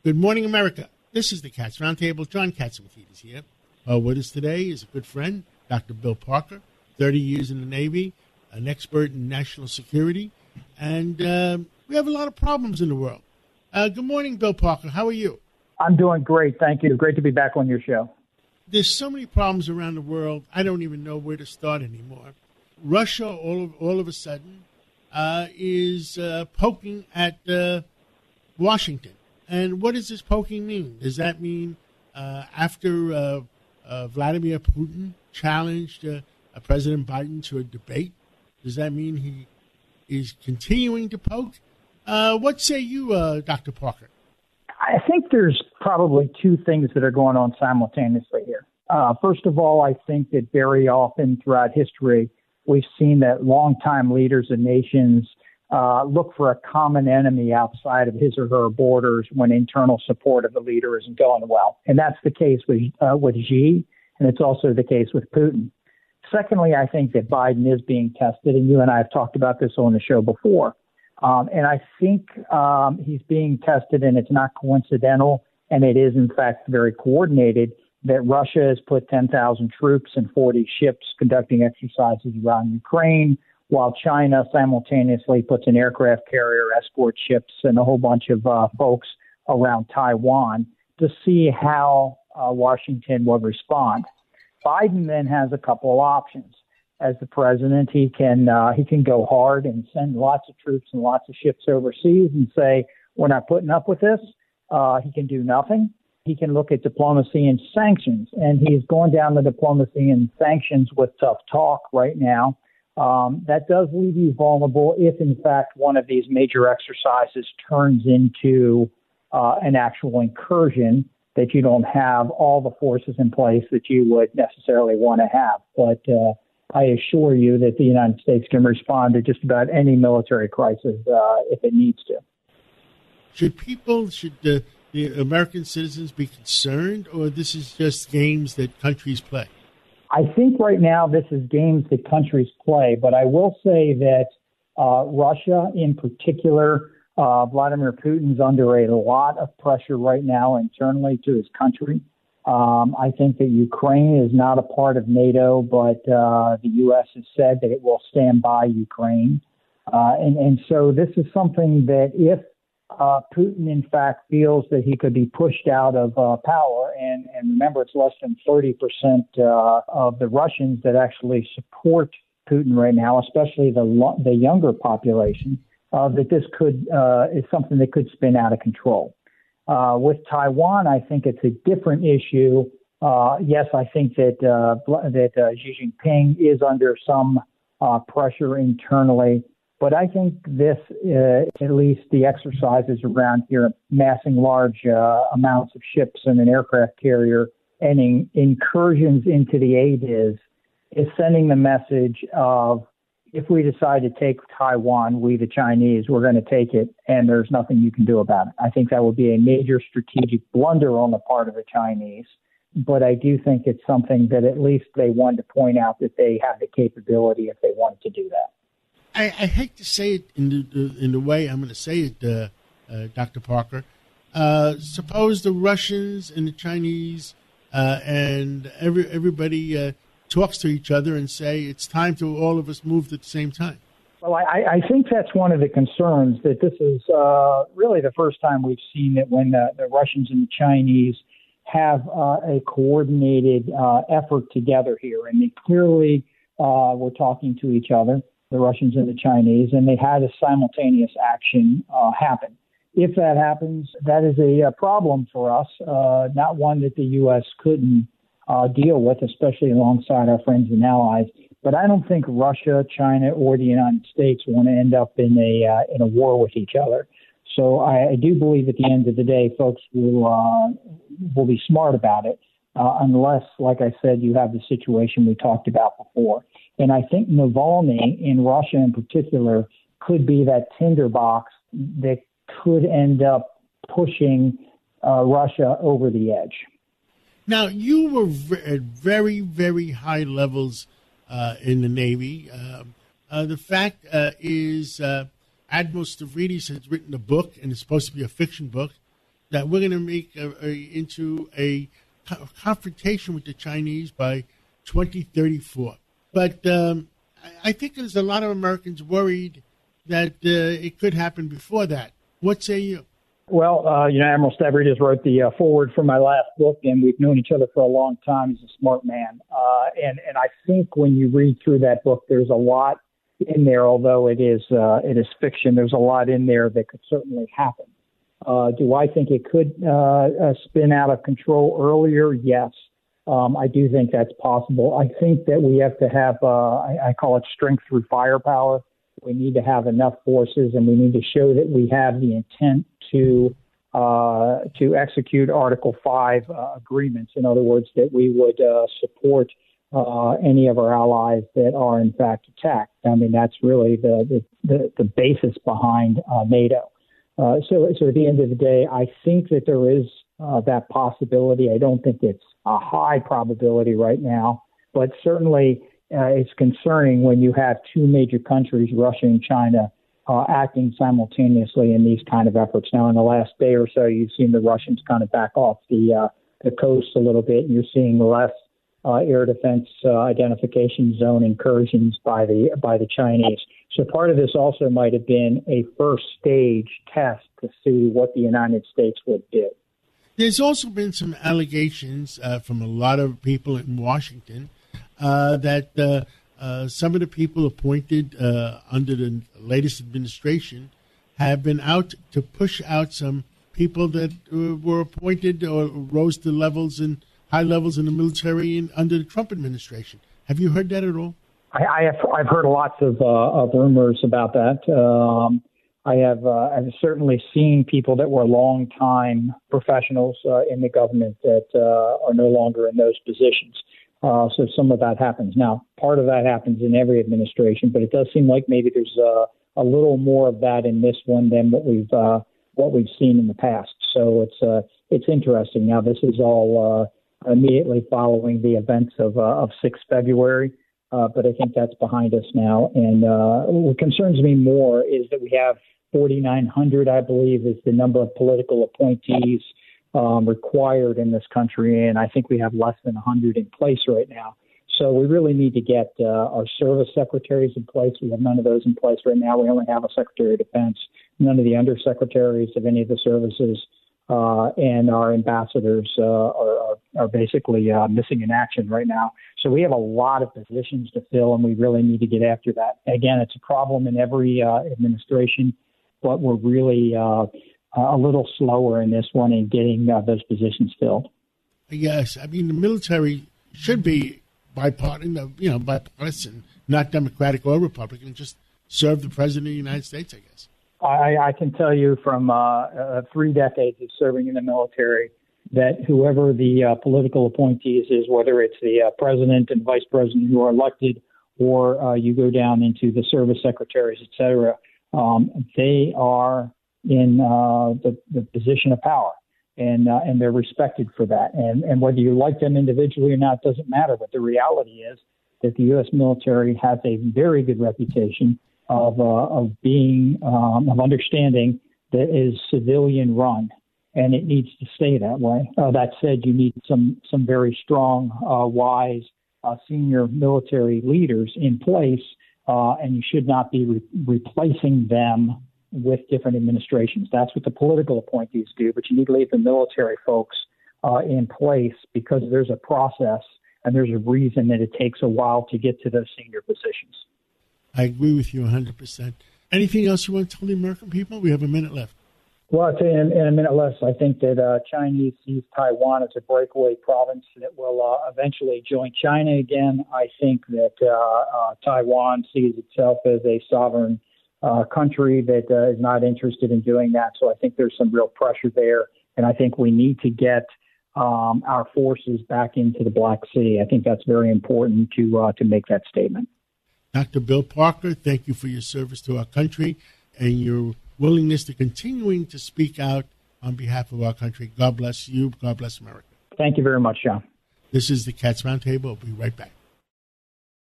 Good morning, America. This is the Cats Roundtable. John Catsimatidis here. With us today is a good friend, Dr. Bill Parker, 30 years in the Navy, an expert in national security, and we have a lot of problems in the world. Good morning, Bill Parker. How are you? I'm doing great, thank you. Great to be back on your show. There's so many problems around the world, I don't even know where to start anymore. Russia, all of a sudden, is poking at Washington. And what does this poking mean? Does that mean after Vladimir Putin challenged President Biden to a debate, does that mean he is continuing to poke? What say you, Dr. Parker? I think there's probably two things that are going on simultaneously here. First of all, I think that very often throughout history, we've seen that longtime leaders of nations look for a common enemy outside of his or her borders when internal support of the leader isn't going well. And that's the case with Xi, and it's also the case with Putin. Secondly, I think that Biden is being tested, and you and I have talked about this on the show before. And I think he's being tested, and it's not coincidental, and it is, in fact, very coordinated, that Russia has put 10,000 troops and 40 ships conducting exercises around Ukraine, while China simultaneously puts an aircraft carrier, escort ships, and a whole bunch of folks around Taiwan to see how Washington will respond. Biden then has a couple of options. As the president, he can go hard and send lots of troops and lots of ships overseas and say, we're not putting up with this. He can do nothing. He can look at diplomacy and sanctions, and he's going down the diplomacy and sanctions with tough talk right now. That does leave you vulnerable if, in fact, one of these major exercises turns into an actual incursion that you don't have all the forces in place that you would necessarily want to have. But I assure you that the United States can respond to just about any military crisis if it needs to. Should the American citizens be concerned, or this is just games that countries play? I think right now this is games that countries play, but I will say that Russia in particular, Vladimir Putin's under a lot of pressure right now internally to his country. I think that Ukraine is not a part of NATO, but the U.S. has said that it will stand by Ukraine. And so this is something that if Putin, in fact, feels that he could be pushed out of power, and remember, it's less than 30% of the Russians that actually support Putin right now, especially the younger population, that this is something that could spin out of control. With Taiwan, I think it's a different issue. Yes, I think that Xi Jinping is under some pressure internally. But I think this, at least the exercises around here, massing large amounts of ships and an aircraft carrier and incursions into the ADIZ is sending the message of, if we decide to take Taiwan, we the Chinese, we're going to take it, and there's nothing you can do about it. I think that would be a major strategic blunder on the part of the Chinese. But I do think it's something that at least they wanted to point out that they have the capability if they wanted to do that. I hate to say it in the way I'm going to say it, Dr. Parker. Suppose the Russians and the Chinese and everybody talks to each other and say it's time to all of us move at the same time. Well, I think that's one of the concerns, that this is really the first time we've seen it when the Russians and the Chinese have a coordinated effort together here. And they clearly were talking to each other, the Russians and the Chinese, and they had a simultaneous action happen. If that happens, that is a problem for us, not one that the U.S. couldn't deal with, especially alongside our friends and allies. But I don't think Russia, China, or the United States want to end up in a war with each other. So I do believe at the end of the day, folks will be smart about it, unless, like I said, you have the situation we talked about before. And I think Navalny in Russia in particular could be that tinderbox that could end up pushing Russia over the edge. Now, you were at very, very high levels in the Navy. The fact is Admiral Stavridis has written a book, and it's supposed to be a fiction book, that we're going to make into a confrontation with the Chinese by 2034. But I think there's a lot of Americans worried that it could happen before that. What say you? Well, Admiral Stavridis wrote the foreword for my last book, and we've known each other for a long time. He's a smart man. And I think when you read through that book, there's a lot in there, although it is fiction. There's a lot in there that could certainly happen. Do I think it could spin out of control earlier? Yes. I do think that's possible. I think that we have to have, I call it strength through firepower. We need to have enough forces, and we need to show that we have the intent to execute Article 5 agreements. In other words, that we would support any of our allies that are in fact attacked. I mean, that's really the basis behind NATO. So at the end of the day, I think that there is that possibility. I don't think it's a high probability right now, but certainly it's concerning when you have two major countries, Russia and China, acting simultaneously in these kind of efforts. Now, in the last day or so, you've seen the Russians kind of back off the coast a little bit, and you're seeing less air defense identification zone incursions by the Chinese. So part of this also might have been a first stage test to see what the United States would do. There's also been some allegations from a lot of people in Washington that some of the people appointed under the latest administration have been out to push out some people that were appointed or rose to high levels in the military under the Trump administration. Have you heard that at all? I've heard lots of rumors about that. I've certainly seen people that were longtime professionals in the government that are no longer in those positions. So some of that happens. Now, part of that happens in every administration, but it does seem like maybe there's a little more of that in this one than what we've seen in the past. So it's interesting. Now, this is all immediately following the events of 6 February, but I think that's behind us now. And what concerns me more is that we have 4,900, I believe, is the number of political appointees required in this country, and I think we have less than 100 in place right now. So we really need to get our service secretaries in place. We have none of those in place right now. We only have a Secretary of Defense, none of the undersecretaries of any of the services, and our ambassadors are basically missing in action right now. So we have a lot of positions to fill, and we really need to get after that. Again, it's a problem in every administration, but we're really a little slower in this one in getting those positions filled. Yes, I mean the military should be bipartisan, not Democratic or Republican. Just serve the President of the United States, I guess. I can tell you from 3 decades of serving in the military that whoever the political appointees is, whether it's the president and vice president who are elected, or you go down into the service secretaries, et cetera, they are in the position of power, and they're respected for that. And whether you like them individually or not doesn't matter. But the reality is that the U.S. military has a very good reputation of understanding that is civilian run, and it needs to stay that way. That said, you need some very strong, wise, senior military leaders in place, and you should not be replacing them with different administrations. That's what the political appointees do, but you need to leave the military folks in place because there's a process and there's a reason that it takes a while to get to those senior positions. I agree with you 100%. Anything else you want to tell the American people? We have a minute left. Well, I'll tell you in a minute less, I think that Chinese sees Taiwan as a breakaway province that will eventually join China again. I think that Taiwan sees itself as a sovereign country that is not interested in doing that. So I think there's some real pressure there. And I think we need to get our forces back into the Black Sea. I think that's very important to make that statement. Dr. Bill Parker, thank you for your service to our country and your willingness to continuing to speak out on behalf of our country. God bless you. God bless America. Thank you very much, John. This is the Cats Roundtable. We'll be right back.